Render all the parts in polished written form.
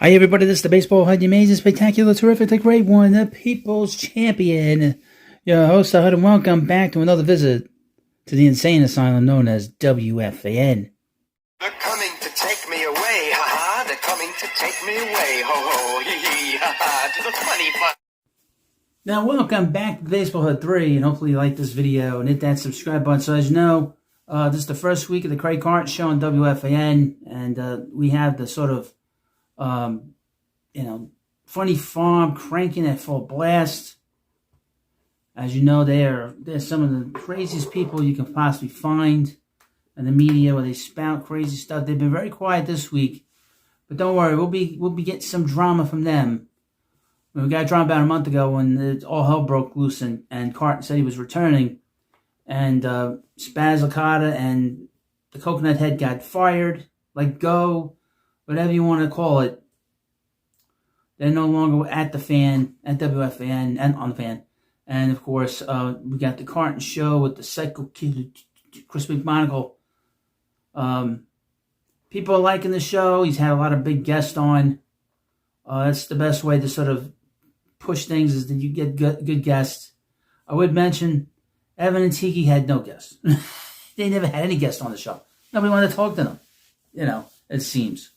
Hi everybody, this is the Baseball HUD, the amazing, spectacular, terrific, the great one, the People's Champion. Your host, HUD, and welcome back to another visit to the insane asylum known as WFAN. They're coming to take me away, ha-ha, they're coming to take me away, ho-ho, hee-hee, ha-ha, to the funny fun. Now, welcome back to Baseball HUD 3, and hopefully you like this video and hit that subscribe button. So as you know, this is the first week of the Carton show on WFAN, and we have the sort of funny farm cranking at full blast. As you know, they're some of the craziest people you can possibly find in the media, where they spout crazy stuff. They've been very quiet this week, but don't worry, we'll be getting some drama from them. We got drama about a month ago when all hell broke loose, and Carton said he was returning, and Spaz Licata and the Coconut Head got fired, let go, whatever you want to call it. They're no longer at the fan, at WFAN, and on the fan. And, of course, we got the Carton show with the Psycho Kid, Chris McMonagle. People are liking the show. He's had a lot of big guests on. That's the best way to sort of push things, is that you get good guests. I would mention Evan and Tiki had no guests. They never had any guests on the show. Nobody wanted to talk to them, it seems.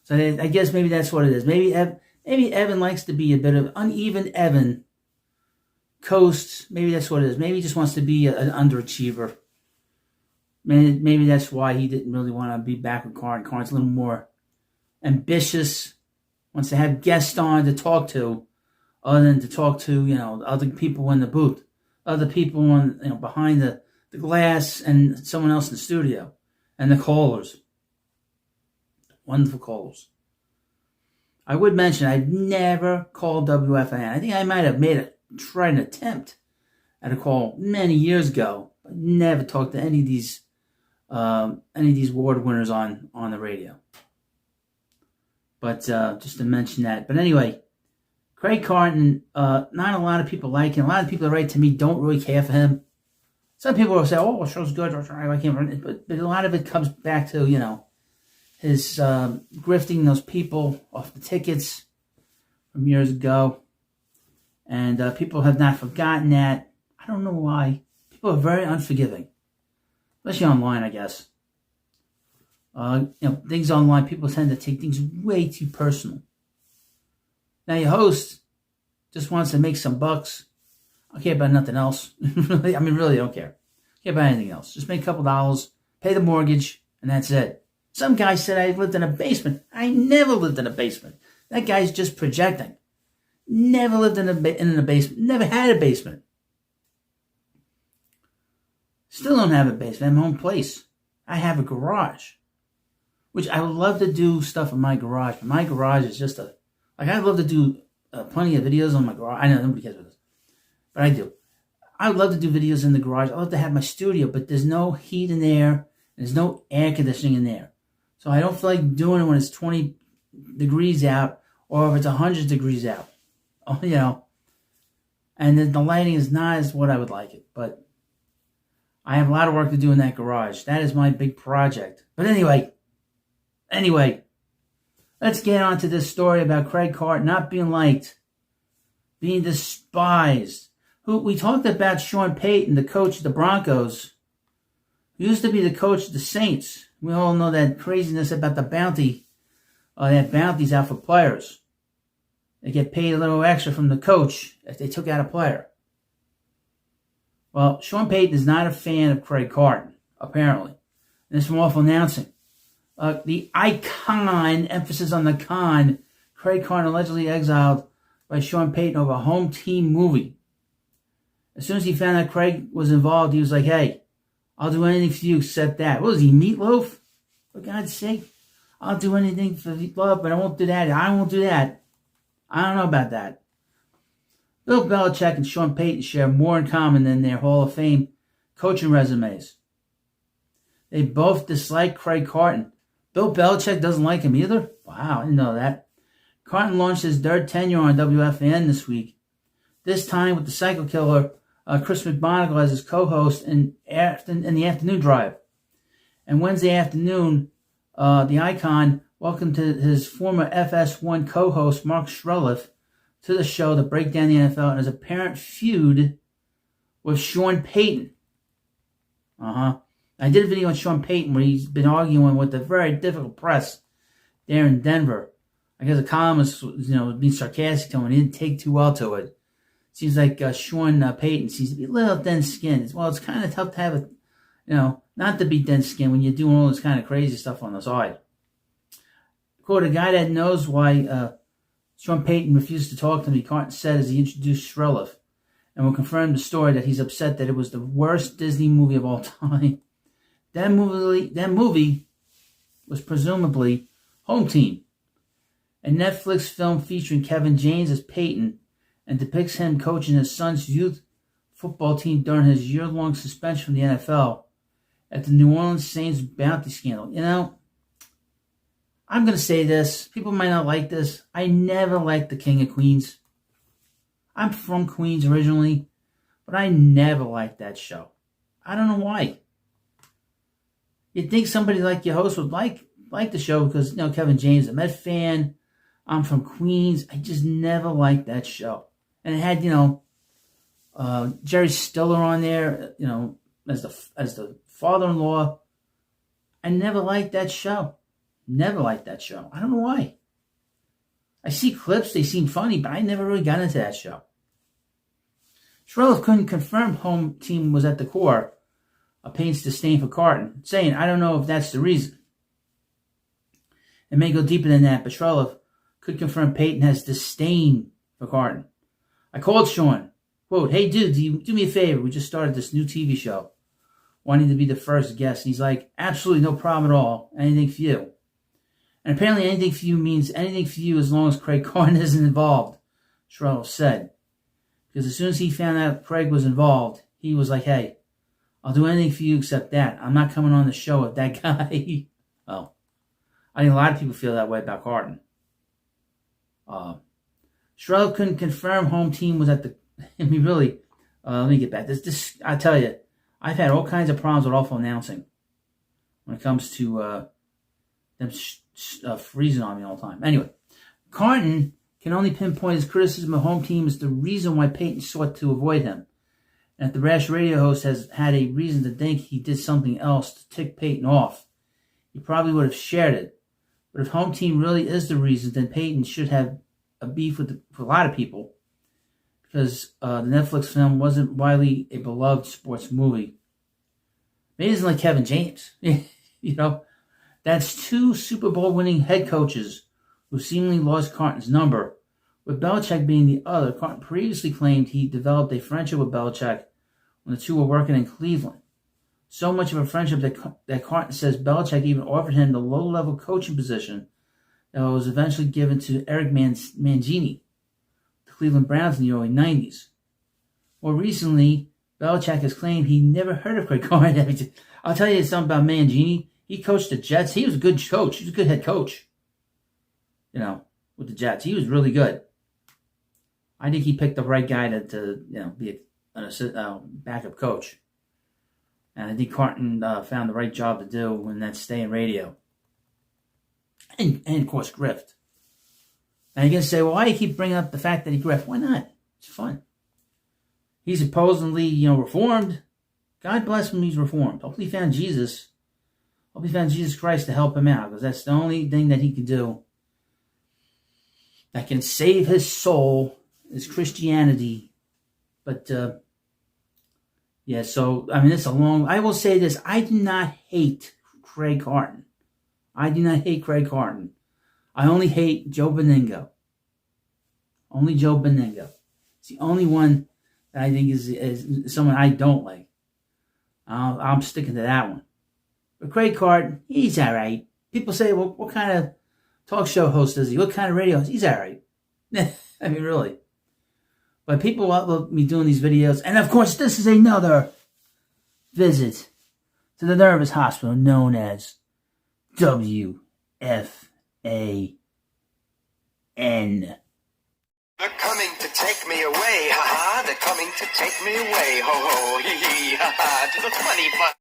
So I guess maybe that's what it is. Maybe Evan likes to be a bit of uneven Evan coast. Maybe that's what it is. Maybe he just wants to be an underachiever. Maybe that's why he didn't really want to be back with Carton. Carton's a little more ambitious, wants to have guests on to talk to, other than to talk to, other people in the booth, other people on, behind the glass, and someone else in the studio, and the callers. Wonderful callers. I would mention I've never called WFAN. I think I might have tried an attempt at a call many years ago, but never talked to any of these award winners on the radio. But just to mention that. But anyway, Craig Carton, not a lot of people like him. A lot of people that write to me don't really care for him. Some people will say, "Oh, the show's good," or "I like him," but a lot of it comes back to his grifting those people off the tickets from years ago. And people have not forgotten that. I don't know why. People are very unforgiving, especially online, I guess. Things online, people tend to take things way too personal. Now, your host just wants to make some bucks. I don't care about nothing else. Really, I don't care. I don't care about anything else. Just make a couple dollars, pay the mortgage, and that's it. Some guy said I lived in a basement. I never lived in a basement. That guy's just projecting. Never lived in a basement. Never had a basement. Still don't have a basement. I have my own place. I have a garage, which I would love to do stuff in my garage. But my garage is just I'd love to do plenty of videos on my garage. I know nobody cares about this, but I do. I would love to do videos in the garage. I'd love to have my studio, but there's no heat in there. There's no air conditioning in there. So I don't feel like doing it when it's 20 degrees out, or if it's 100 degrees out. And then the lighting is not as what I would like it. But I have a lot of work to do in that garage. That is my big project. But anyway, let's get on to this story about Craig Carton not being liked, being despised. We talked about Sean Payton, the coach of the Broncos, who used to be the coach of the Saints. We all know that craziness about the bounty. They have bounties out for players. They get paid a little extra from the coach if they took out a player. Well, Sean Payton is not a fan of Craig Carton, apparently. And it's from awful announcing. The icon, emphasis on the con, Craig Carton allegedly exiled by Sean Payton over a home team movie. As soon as he found out Craig was involved, he was like, "Hey, I'll do anything for you except that." What was he, Meatloaf? For God's sake. I'll do anything for love, but I won't do that. I won't do that. I don't know about that. Bill Belichick and Sean Payton share more in common than their Hall of Fame coaching resumes. They both dislike Craig Carton. Bill Belichick doesn't like him either? Wow, I didn't know that. Carton launched his third tenure on WFAN this week. This time with the Psycho Killer, Chris McMonagle, as his co-host in the afternoon drive. And Wednesday afternoon, the icon welcomed his former FS1 co-host Mark Shreloff to the show to break down the NFL and his apparent feud with Sean Payton. I did a video on Sean Payton where he's been arguing with the very difficult press there in Denver. I guess the columnist was, being sarcastic to him and he didn't take too well to it. Seems like Sean Payton seems to be a little thin-skinned. Well, it's kind of tough to have not to be thin-skinned when you're doing all this kind of crazy stuff on the side. Quote, a guy that knows why Sean Payton refused to talk to me, Carton said as he introduced Shreloff, and will confirm the story that he's upset that it was the worst Disney movie of all time. That movie was presumably Home Team, a Netflix film featuring Kevin James as Payton and depicts him coaching his son's youth football team during his year-long suspension from the NFL at the New Orleans Saints bounty scandal. I'm going to say this. People might not like this. I never liked the King of Queens. I'm from Queens originally, but I never liked that show. I don't know why. You'd think somebody like your host would like the show because, Kevin James, a Met fan. I'm from Queens. I just never liked that show. And it had, Jerry Stiller on there, as the father-in-law. I never liked that show. Never liked that show. I don't know why. I see clips, they seem funny, but I never really got into that show. Shreloff couldn't confirm Home Team was at the core of Payton's disdain for Carton, saying, I don't know if that's the reason. It may go deeper than that, but Shreloff could confirm Payton has disdain for Carton. I called Sean. Quote, hey dude, do me a favor? We just started this new TV show. Wanting to be the first guest. And he's like, absolutely no problem at all. Anything for you. And apparently anything for you means anything for you as long as Craig Carton isn't involved, Shreloff said. Because as soon as he found out Craig was involved, he was like, hey, I'll do anything for you except that. I'm not coming on the show with that guy. Oh. I think a lot of people feel that way about Carton. Shreloff couldn't confirm Home Team was at the... let me get back. This I tell you, I've had all kinds of problems with awful announcing when it comes to them freezing on me all the time. Anyway, Carton can only pinpoint his criticism of Home Team as the reason why Payton sought to avoid him. And if the brash radio host has had a reason to think he did something else to tick Payton off, he probably would have shared it. But if Home Team really is the reason, then Payton should have a beef with a lot of people, because the Netflix film wasn't widely a beloved sports movie. Maybe it's like Kevin James. That's two Super Bowl winning head coaches who seemingly lost Carton's number, with Belichick being the other. Carton previously claimed he developed a friendship with Belichick when the two were working in Cleveland. So much of a friendship that Carton says Belichick even offered him the low-level coaching position that was eventually given to Eric Mangini, the Cleveland Browns in the early 90s. More recently, Belichick has claimed he never heard of Craig Carton. I'll tell you something about Mangini. He coached the Jets. He was a good coach. He was a good head coach. With the Jets. He was really good. I think he picked the right guy to be a backup coach. And I think Carton found the right job to do, and that's stay in radio. And of course, grift. Now you're going to say, well, why do you keep bringing up the fact that he grift? Why not? It's fun. He's supposedly, reformed. God bless him, he's reformed. Hopefully he found Jesus. Hopefully he found Jesus Christ to help him out, because that's the only thing that he can do that can save his soul is Christianity. But, it's a long... I will say this. I do not hate Craig Carton. I do not hate Craig Carton. I only hate Joe Benigno. Only Joe Benigno. It's the only one that I think is someone I don't like. I'm sticking to that one. But Craig Carton, he's all right. People say, well, what kind of talk show host is he? What kind of radio host? He's all right. I mean, really. But people love me doing these videos. And, of course, this is another visit to the nervous hospital known as WFAN. They're coming to take me away, ha ha. They're coming to take me away, ho ho, hee hee, ha ha. To the funny fun.